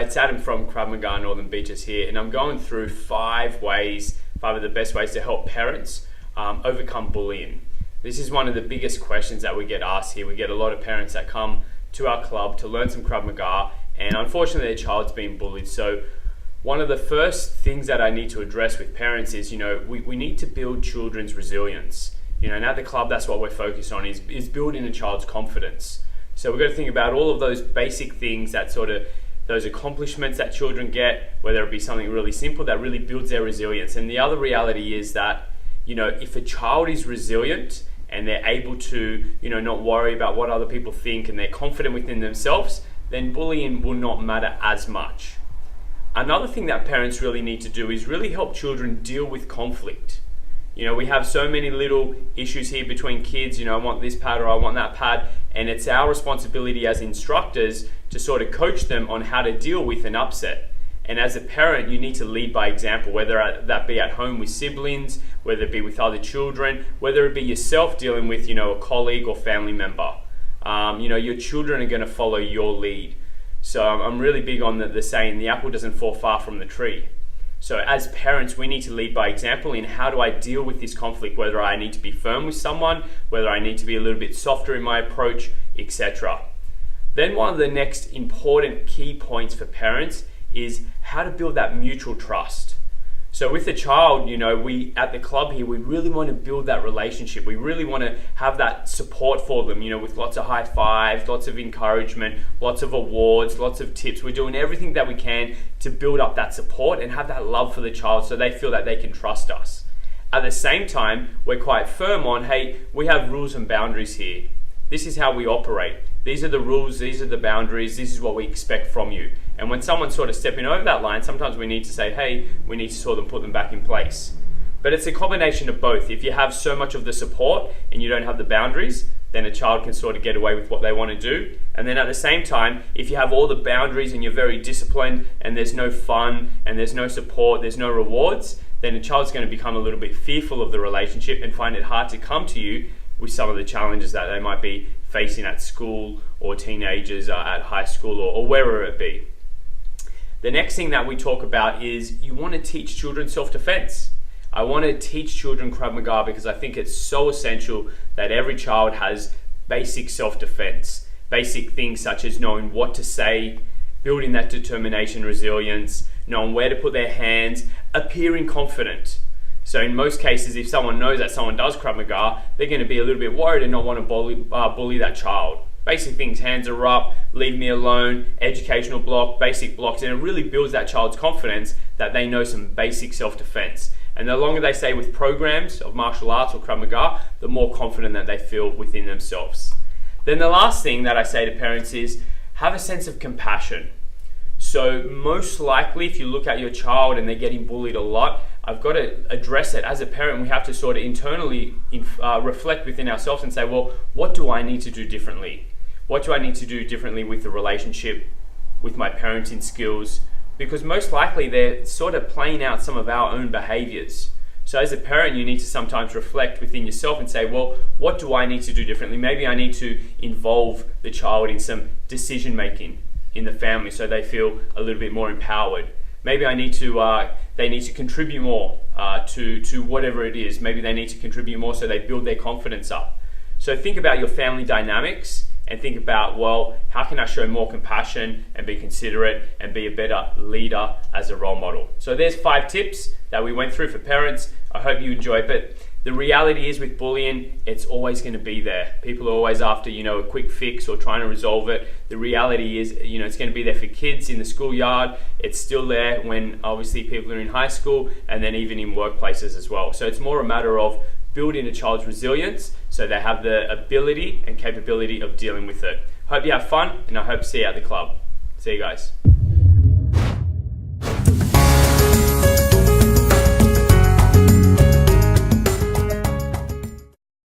it's Adam from Krav Maga Northern Beaches here, and I'm going through five of the best ways to help parents overcome bullying. This is one of the biggest questions that we get asked here. We get a lot of parents that come to our club to learn some Krav Maga, and unfortunately their child's being bullied. So one of the first things that I need to address with parents is, we need to build children's resilience. And at the club, that's what we're focused on, is building a child's confidence. So we've got to think about all of those basic things, that sort of those accomplishments that children get, whether it be something really simple that really builds their resilience. And the other reality is that, if a child is resilient and they're able to, not worry about what other people think, and they're confident within themselves, then bullying will not matter as much. Another thing that parents really need to do is really help children deal with conflict. We have so many little issues here between kids, I want this pad or I want that pad, and it's our responsibility as instructors to sort of coach them on how to deal with an upset. And as a parent, you need to lead by example, whether that be at home with siblings, whether it be with other children, whether it be yourself dealing with, a colleague or family member. Your children are going to follow your lead. So I'm really big on the saying, the apple doesn't fall far from the tree. So as parents, we need to lead by example in how do I deal with this conflict, whether I need to be firm with someone, whether I need to be a little bit softer in my approach, etc. Then one of the next important key points for parents is how to build that mutual trust. So with the child, we at the club here, we really want to build that relationship. We really want to have that support for them, with lots of high fives, lots of encouragement, lots of awards, lots of tips. We're doing everything that we can to build up that support and have that love for the child so they feel that they can trust us. At the same time, we're quite firm on, hey, we have rules and boundaries here. This is how we operate. These are the rules, these are the boundaries, this is what we expect from you. And when someone's sort of stepping over that line, sometimes we need to say, hey, we need to sort of put them back in place. But it's a combination of both. If you have so much of the support and you don't have the boundaries, then a child can sort of get away with what they want to do. And then at the same time, if you have all the boundaries and you're very disciplined and there's no fun and there's no support, there's no rewards, then a child's going to become a little bit fearful of the relationship and find it hard to come to you with some of the challenges that they might be facing at school or teenagers at high school or wherever it be. The next thing that we talk about is you want to teach children self-defense. I want to teach children Krav Maga because I think it's so essential that every child has basic self-defense, basic things such as knowing what to say, building that determination, resilience, knowing where to put their hands, appearing confident. So in most cases, if someone knows that someone does Krav Maga, they're going to be a little bit worried and not want to bully that child. Basic things, hands are up, leave me alone, educational block, basic blocks, and it really builds that child's confidence that they know some basic self-defense. And the longer they stay with programs of martial arts or Krav Maga, the more confident that they feel within themselves. Then the last thing that I say to parents is have a sense of compassion. So most likely, if you look at your child and they're getting bullied a lot, I've got to address it. As a parent, we have to sort of internally reflect within ourselves and say, well, what do I need to do differently? What do I need to do differently with the relationship, with my parenting skills? Because most likely they're sort of playing out some of our own behaviors. So as a parent, you need to sometimes reflect within yourself and say, well, what do I need to do differently? Maybe I need to involve the child in some decision making in the family so they feel a little bit more empowered. Maybe they need to contribute more to whatever it is. Maybe they need to contribute more so they build their confidence up. So think about your family dynamics and think about, well, how can I show more compassion and be considerate and be a better leader as a role model? So there's 5 tips that we went through for parents. I hope you enjoyed it. The reality is with bullying, it's always going to be there. People are always after, a quick fix or trying to resolve it. The reality is, it's going to be there for kids in the schoolyard. It's still there when obviously people are in high school and then even in workplaces as well. So it's more a matter of building a child's resilience so they have the ability and capability of dealing with it. Hope you have fun and I hope to see you at the club. See you guys.